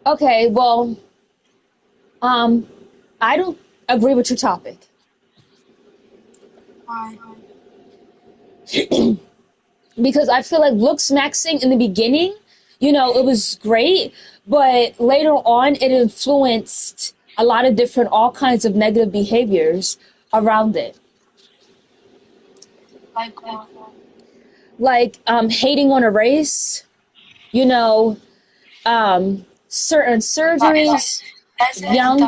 Okay, well, I don't agree with your topic because I feel like looks maxing in the beginning, it was great, but later on it influenced a lot of different, all kinds of negative behaviors around it. Like hating on a race, you know, certain surgeries, young.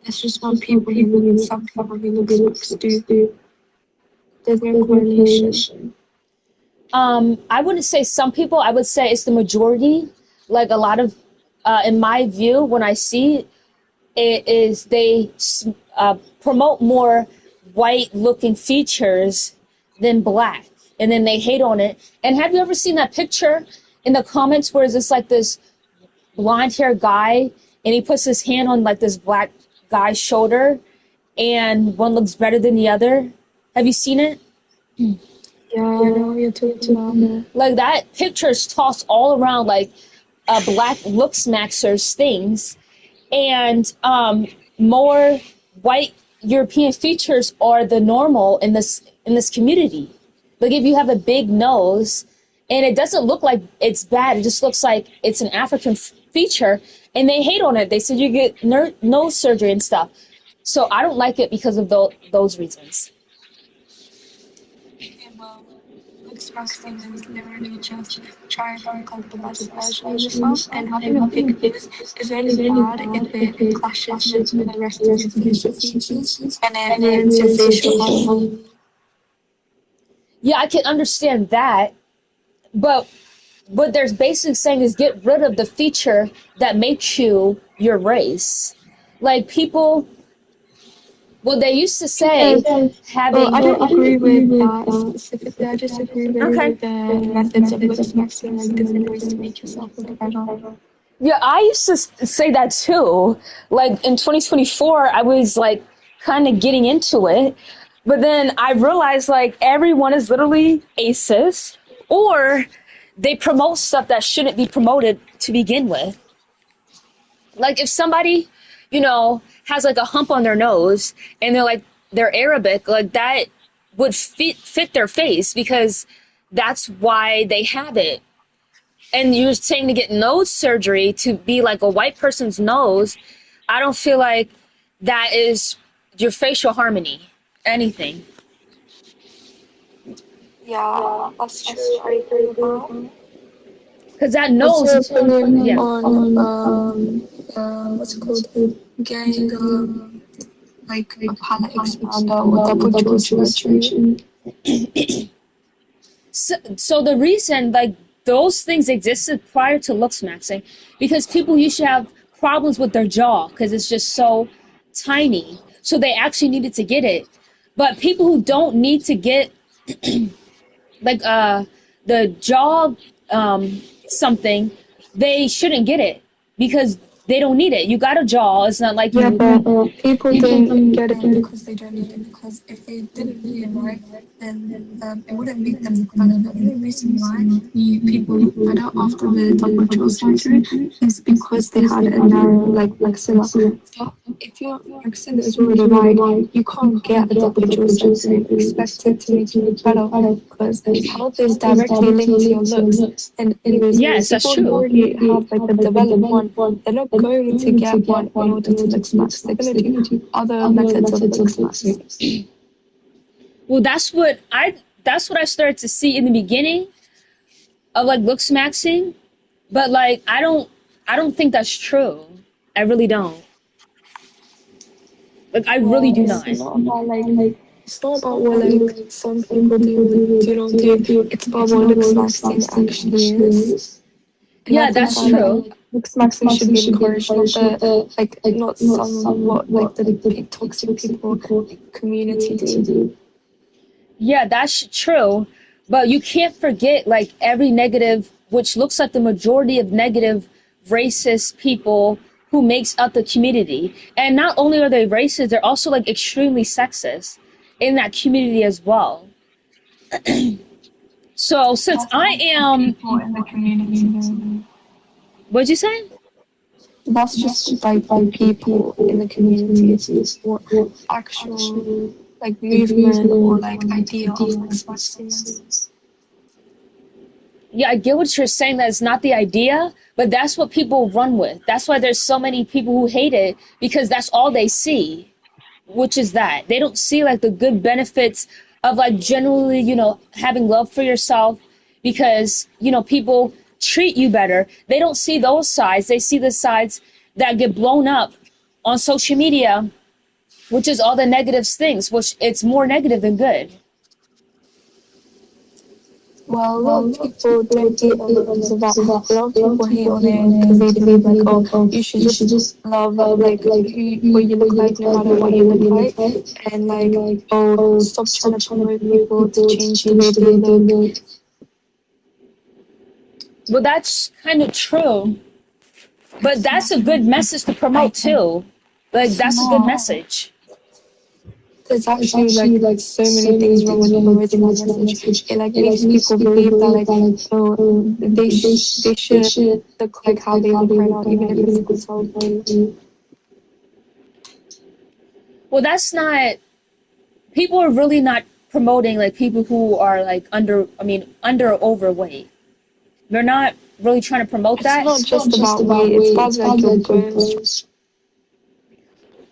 It's just what some people who look smacks do. There's no correlation. I wouldn't say some people, I would say it's the majority. Like a lot of, in my view, when I see it is they promote more white looking features than black. And then they hate on it. And have you ever seen that picture in the comments where it's just like this blonde haired guy and he puts his hand on like this black guy's shoulder and one looks better than the other? Have you seen it? Yeah, I know what you're talking about. Like that picture is tossed all around like black looks maxers things, and more white European features are the normal in this community. Like if you have a big nose and it doesn't look like it's bad, it just looks like it's an African feature, and they hate on it. They said you get nose surgery and stuff. So I don't like it because of those reasons. Looks maxing is literally just trying to become the best version of yourself, and having a big nose is really bad if it clashes with the rest of your facial features and then it's your facial harmony. Yeah, I can understand that, but what they're basically saying is get rid of the feature that makes you your race. Like people, well, they used to say having. Well, I don't agree with that specifically. I just agree with the methods of looks maxing, like different ways to make yourself look better. Yeah, I used to say that too. Like in 2024, I was like kind of getting into it. But then I realized like everyone is literally aces, or they promote stuff that shouldn't be promoted to begin with. Like if somebody, has like a hump on their nose and they're Arabic, like that would fit their face because that's why they have it. And you're saying to get nose surgery to be like a white person's nose, I don't feel like that is your facial harmony, anything. Yeah, that's true. I agree with that. Because that What's nose, your opinion yeah. on what's it called? Getting like a palate expander or double jaw surgery? So the reason like those things existed prior to looks maxing because people used to have problems with their jaw because it's just so tiny. So they actually needed to get it. But people who don't need to get like the jaw something, they shouldn't get it because they don't need it. You got a jaw. It's not like Yeah, you. but people don't get it because they don't need it. Because if they didn't need it, right, then it wouldn't make them look better. The only reason why people look better after the double jaw surgery is because they had a narrow maxilla. But if your maxilla is already wide, you can't get a double jaw surgery and expect it to make you look better because health is directly linked to your looks. And anyways, Yes, that's people who true. already have like a developed one, they're not going to get one in order to look max. They're going to do other methods of look max. Well, that's what I started to see in the beginning of like looks maxing, but like I don't think that's true. I really don't. Like I really do not. It's not about it's not about what some people do not do. It's about what looks maxing actually is. And I Yeah, think that's that true. looks maxing should be encouraged, not somewhat like the toxic people community do. Yeah, that's true. But you can't forget like every negative, which looks like the majority of negative racist people who makes up the community. And not only are they racist, they're also like extremely sexist in that community as well. So since That's I just the am, people in the community though. what'd you say? That's just like the people in the community. It's what actual like movement or like idea of mixed vaccine. Yeah, I get what you're saying. That it's not the idea, but that's what people run with. That's why there's so many people who hate it because that's all they see, which is that they don't see like the good benefits of like generally, having love for yourself because, people treat you better. They don't see those sides. They see the sides that get blown up on social media, which is all the negative things, which it's more negative than good. Well, a lot of people don't hate on it because of that. A lot of people hate on it because they believe like, oh, you should just love like what you look like, no matter what you look like, and like, oh, stop trying to promote people to change the way they look. Well, that's kind of true, but that's a good message to promote too. Like It's that's a good not. message. There's actually like so many things wrong with promoting that message. It like makes people believe that like, oh, they should look like how they look right now, even if it's unhealthy. Well, that's not. People are really not promoting like people who are like under or overweight. They're not really trying to promote It's that. not just about weight. It's about like your bones.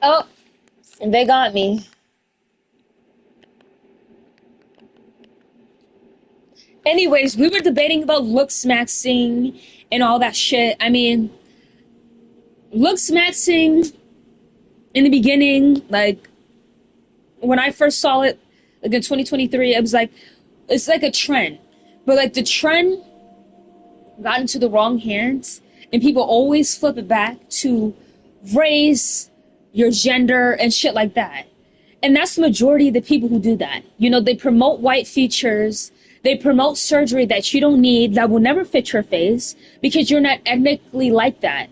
Oh, and they got me. Anyways, we were debating about looks maxing and all that shit. I mean, looks maxing in the beginning, like when I first saw it, like in 2023, it was like it's like a trend, but like the trend got into the wrong hands, and people always flip it back to race, your gender, and shit like that. And that's the majority of the people who do that. They promote white features. They promote surgery that you don't need, that will never fit your face because you're not ethnically like that.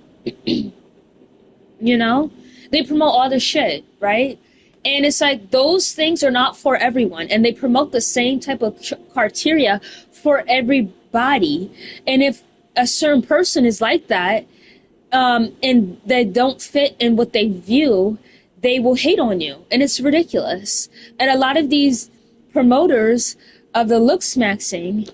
you know? They promote all this shit, right? And it's like those things are not for everyone. And they promote the same type of criteria for everybody. And if a certain person is like that, and they don't fit in what they view, they will hate on you. And it's ridiculous. And a lot of these promoters of the looks maxing,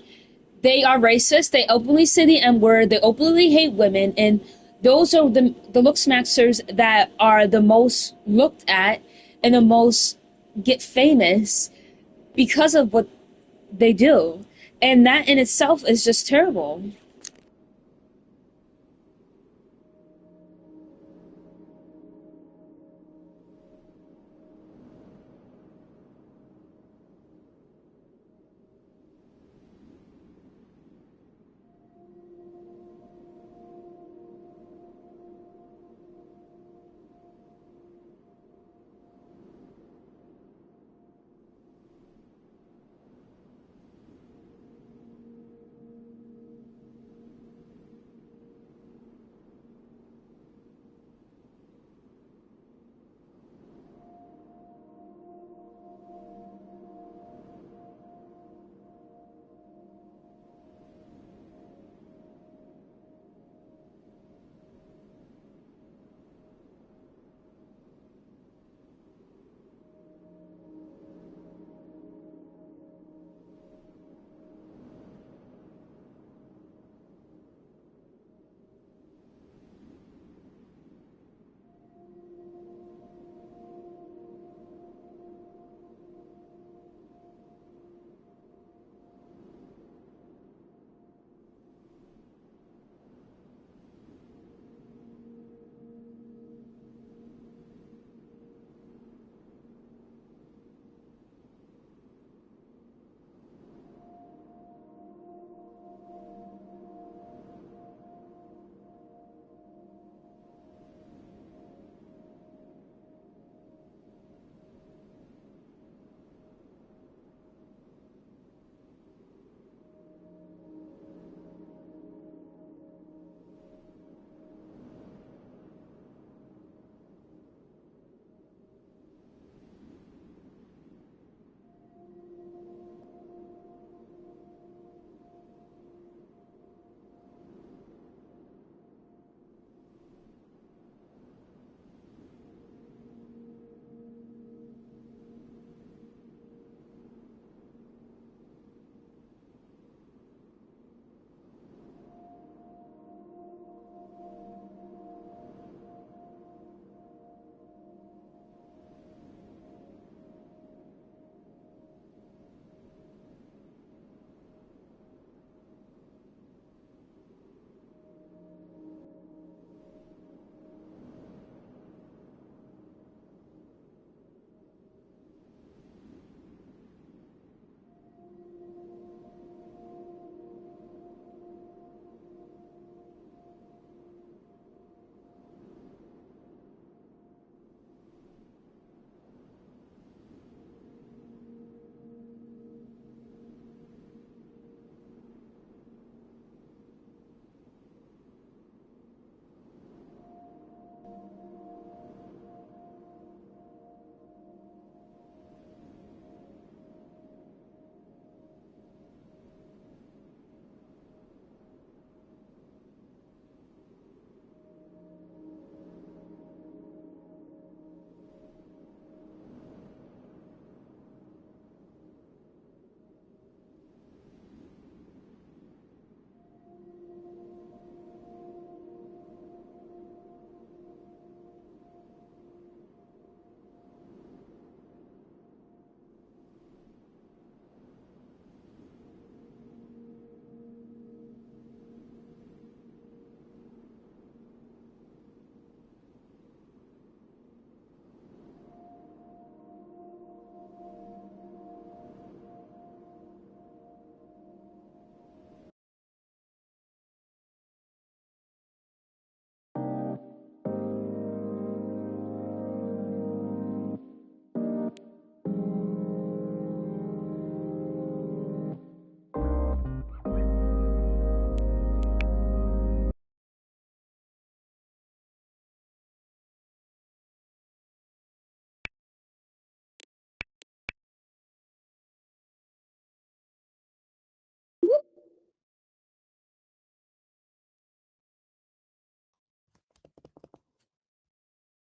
they are racist. They openly say the N word. They openly hate women. And those are the looks maxers that are the most looked at and the most get famous because of what they do. And that in itself is just terrible.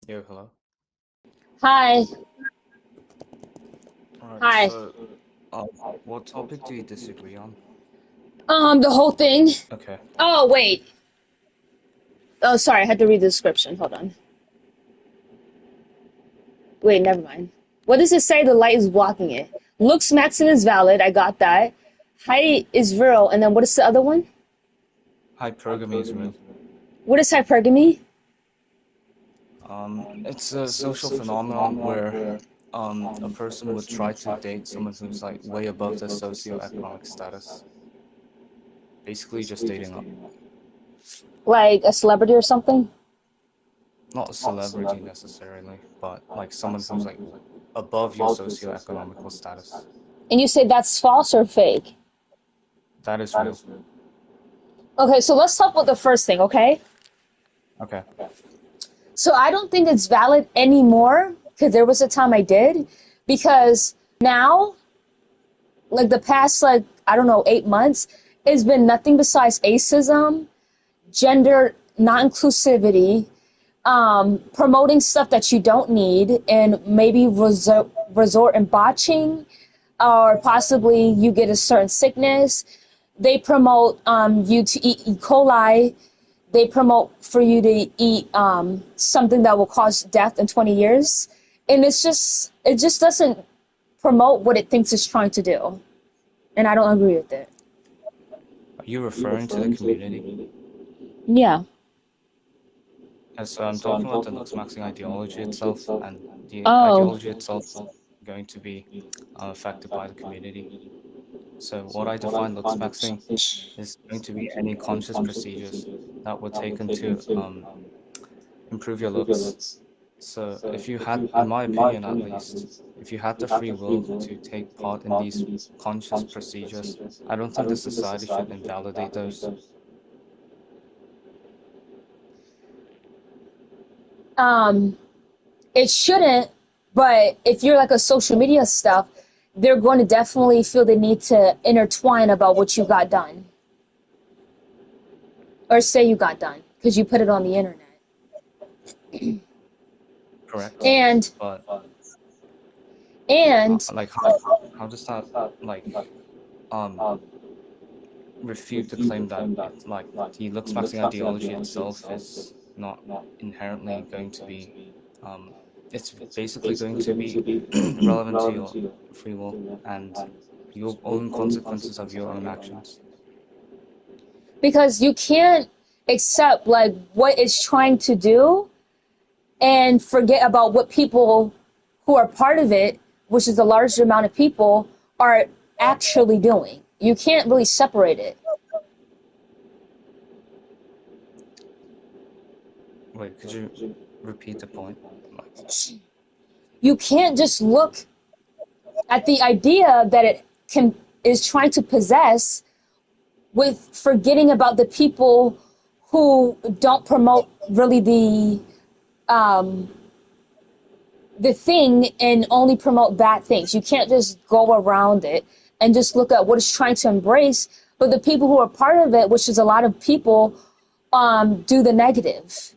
Yo, hello. Hi. All right, Hi. uh, what topic do you disagree on? The whole thing. Okay. Oh, wait. Oh, sorry, I had to read the description. Hold on. Wait, never mind. What does it say? The light is blocking it. Looks Maxon is valid. I got that. Height is real. And then what is the other one? Hypergamy is real. What is hypergamy? It's a social phenomenon where a person would try to date someone who's like way above their socioeconomic status. Basically just dating up. Like a celebrity or something? Not a celebrity necessarily, but like someone who's like above your socioeconomical status. And you say that's false or fake? That is real. Okay, so let's talk about the first thing, okay? Okay. So I don't think it's valid anymore because there was a time I did. Because now, like the past, like, I don't know, 8 months, it's been nothing besides ageism, gender non inclusivity, promoting stuff that you don't need, and maybe resort in botching, or possibly you get a certain sickness. They promote you to eat E. coli. They promote for you to eat something that will cause death in 20 years. And it just doesn't promote what it thinks it's trying to do. And I don't agree with it. Are you referring to the community? Yeah. And so I'm talking about the looks maxing ideology itself, and the Oh, ideology itself is going to be affected by the community. So what I define looks maxing is going to be any conscious procedures that were taken to improve your looks. So if you had, in my opinion at least, if you had the free will to take part in these conscious procedures, I don't think the society should invalidate those. um, it shouldn't, but if you're like a social media stuff, they're going to definitely feel the need to intertwine about what you got done or say you got done because you put it on the internet. Correct? And But and like how does that like um refute the claim that it's like the looks maxing ideology itself is not inherently going to be um it's basically going to be relevant to your free will and your own consequences of your own actions. because you can't accept like what it's trying to do and forget about what people who are part of it, which is a large amount of people, are actually doing. You can't really separate it. Wait, could you repeat the point? Like, You can't just look at the idea that it can is trying to possess with forgetting about the people who don't promote really the thing and only promote bad things. You can't just go around it and just look at what it's trying to embrace, but the people who are part of it, which is a lot of people, do the negative.